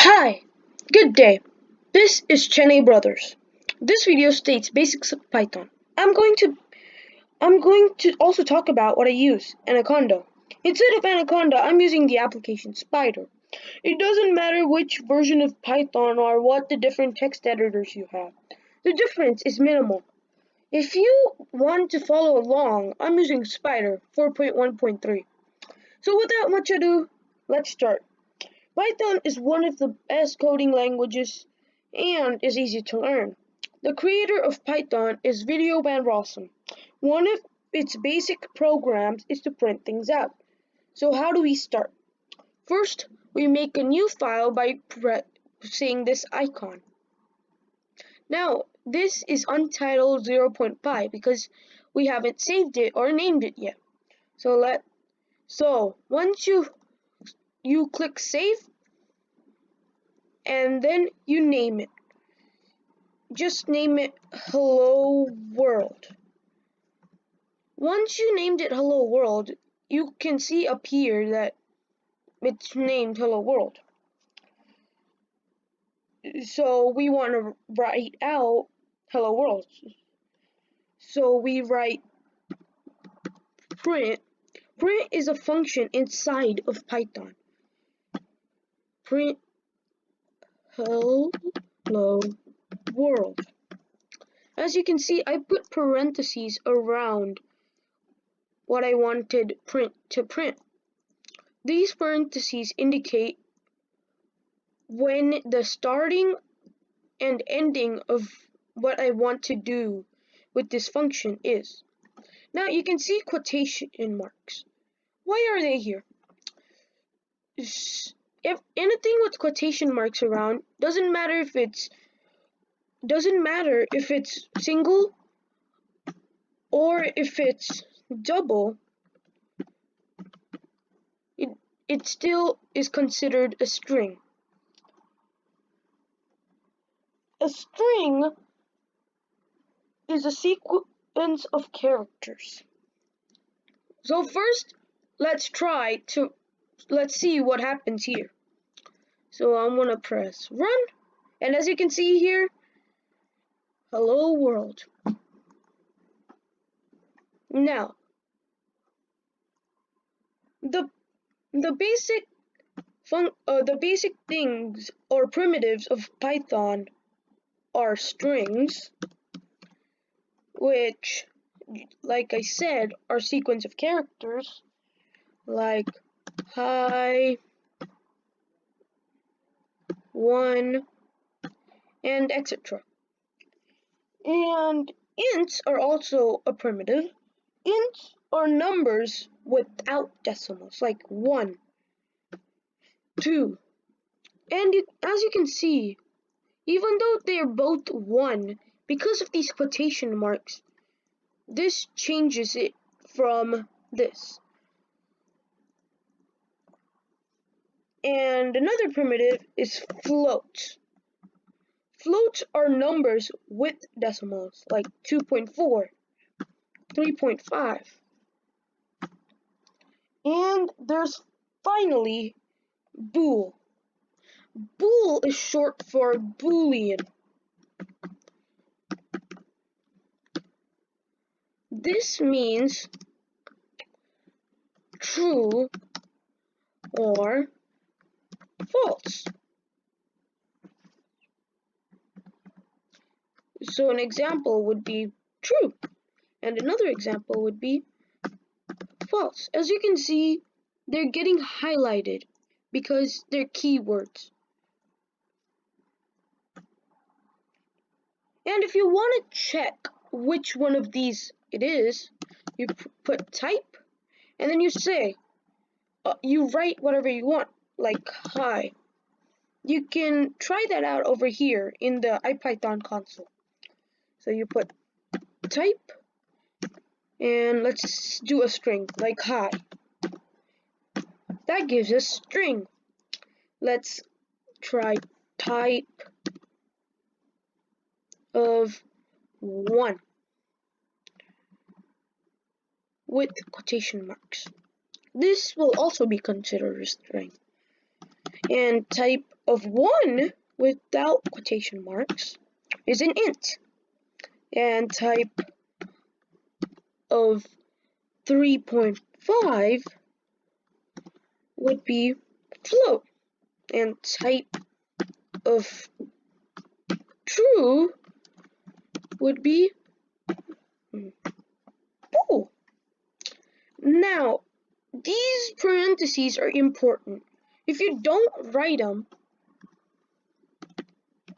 Hi, good day. This is Chennai Brothers. This video states basics of Python. I'm going to also talk about what I use, Anaconda. Instead of Anaconda, I'm using the application Spider. It doesn't matter which version of Python or what the different text editors you have. The difference is minimal. If you want to follow along, I'm using Spider 4.1.3. So without much ado, let's start. Python is one of the best coding languages and is easy to learn. The creator of Python is Video Van Rossum. One of its basic programs is to print things out. So how do we start? First, we make a new file by pressing this icon. Now, this is untitled 0.5 because we haven't saved it or named it yet. So once you click save, and then you name it. Just name it Hello World. Once you named it Hello World, you can see up here that it's named Hello World. So we want to write out Hello World. So we write print. Print is a function inside of Python. Print Hello World. As you can see, I put parentheses around what I wanted print to print. These parentheses indicate when the starting and ending of what I want to do with this function is. Now you can see quotation marks. Why are they here? If anything with quotation marks around doesn't matter if it's single or if it's double, it still is considered a string. A string is a sequence of characters. So first, let's see what happens here. So I'm gonna press run, and as you can see here, hello world. Now, the basic things or primitives of Python are strings, which, like I said, are sequence of characters, like hi, 1, and etc. And ints are also a primitive. Ints are numbers without decimals, like 1, 2. And as you can see, even though they are both 1, because of these quotation marks, this changes it from this. And another primitive is floats. Floats are numbers with decimals, like 2.4, 3.5. And there's finally bool. Bool is short for Boolean. This means true or false. So an example would be true, and another example would be false. As you can see, they're getting highlighted because they're keywords. And if you want to check which one of these it is, you put type, and then you say, you write whatever you want, like hi. You can try that out over here in the IPython console. So you put type, and let's do a string, like hi. That gives us string. Let's try type of 1 with quotation marks. This will also be considered a string. And type of 1 without quotation marks is an int. And type of 3.5 would be float. And type of true would be bool. Now, these parentheses are important. If you don't write them,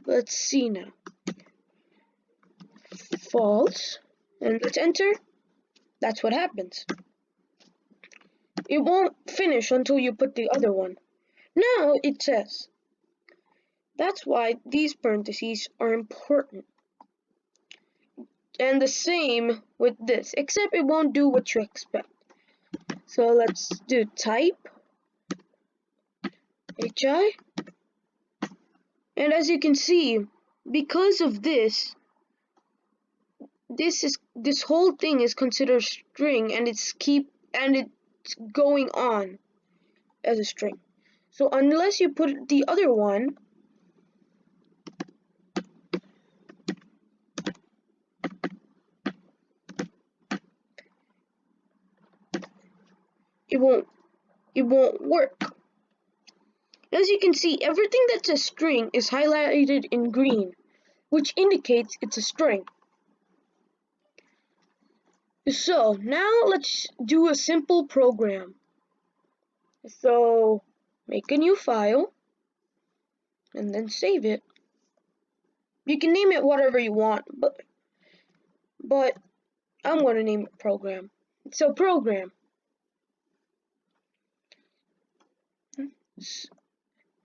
let's see now. False. And let's enter. That's what happens. It won't finish until you put the other one. Now it says. That's why these parentheses are important. And the same with this, except it won't do what you expect. So let's do type hi. And as you can see, because of this whole thing is considered string, and it's going on as a string. So unless you put the other one, it won't work. As you can see, everything that's a string is highlighted in green, which indicates it's a string. So now let's do a simple program. So make a new file and then save it. You can name it whatever you want, but I'm going to name it program. So program.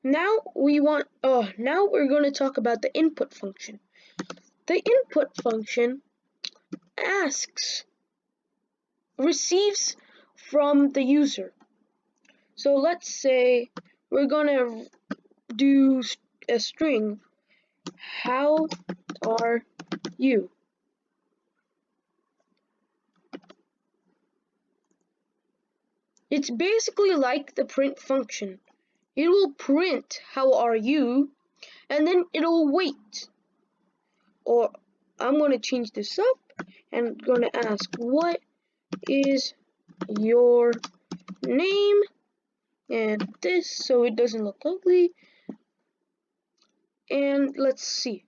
Now we're going to talk about the input function. The input function receives from the user. So let's say we're going to do a string. How are you? It's basically like the print function. It will print how are you, and then it'll wait. Or I'm going to change this up and going to ask, what is your name? And this, so it doesn't look ugly. And let's see.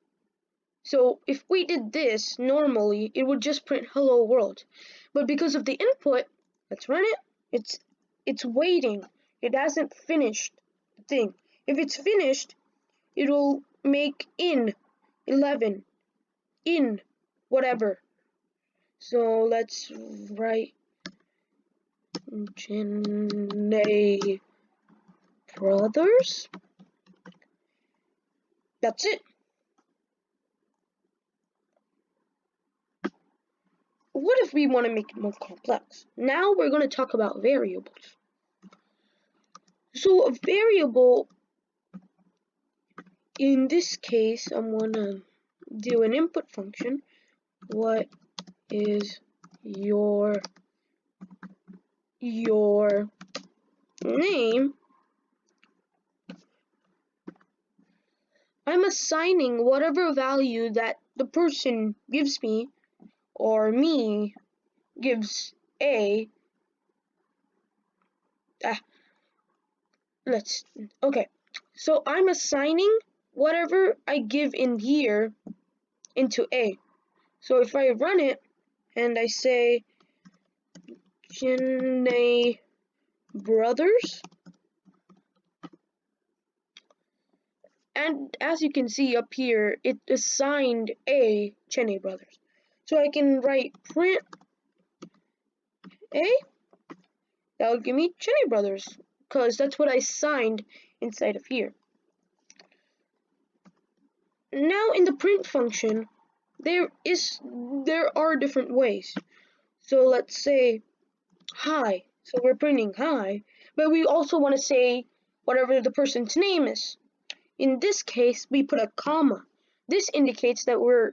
So if we did this normally, it would just print hello world. But because of the input, let's run it. It's waiting. It hasn't finished the thing. If it's finished, it'll make in 11, in whatever. So let's write Chennai brothers. That's it. What if we want to make it more complex? Now we're going to talk about variables. So a variable, in this case, I'm going to do an input function. What is your name? I'm assigning whatever value that the person gives me, or me gives A. Okay. So I'm assigning whatever I give in here into A. So if I run it and I say Chennai brothers, and as you can see up here, it assigned A Chennai brothers. So I can write print A. That'll give me Chennai brothers, because that's what I assigned inside of here. Now in the print function, there are different ways. So let's say hi. So we're printing hi, but we also want to say whatever the person's name is. In this case, we put a comma. This indicates that we're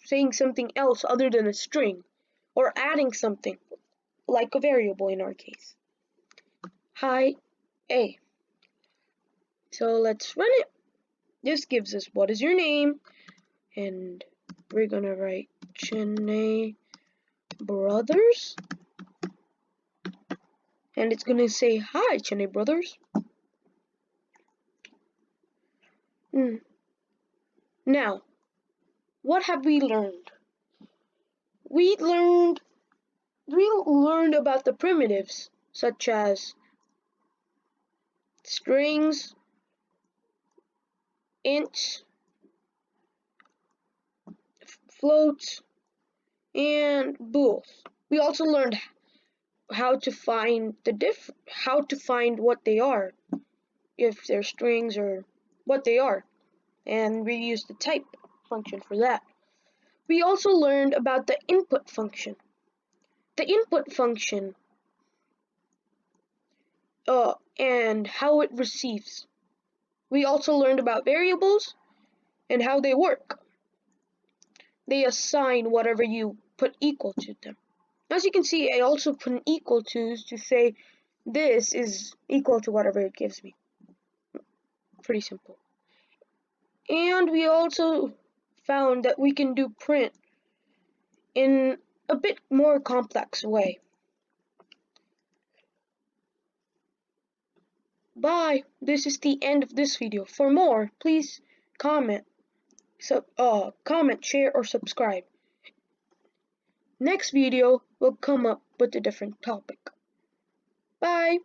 saying something else other than a string, or adding something, like a variable in our case. Hi, A. So let's run it. This gives us what is your name, and we're gonna write Chennai Brothers, and it's gonna say hi Chennai Brothers. Now, what have we learned? We learned about the primitives such as strings, ints, floats, and bools. We also learned how to find what they are, if they're strings or what they are, and we use the type function for that. We also learned about the input function. The input function and how it receives. We also learned about variables and how they work. They assign whatever you put equal to them. As you can see, I also put an equal to say this is equal to whatever it gives me. Pretty simple. And we also found that we can do print in a bit more complex way. Bye. This is the end of this video. For more, please comment, share, or subscribe. Next video will come up with a different topic. Bye.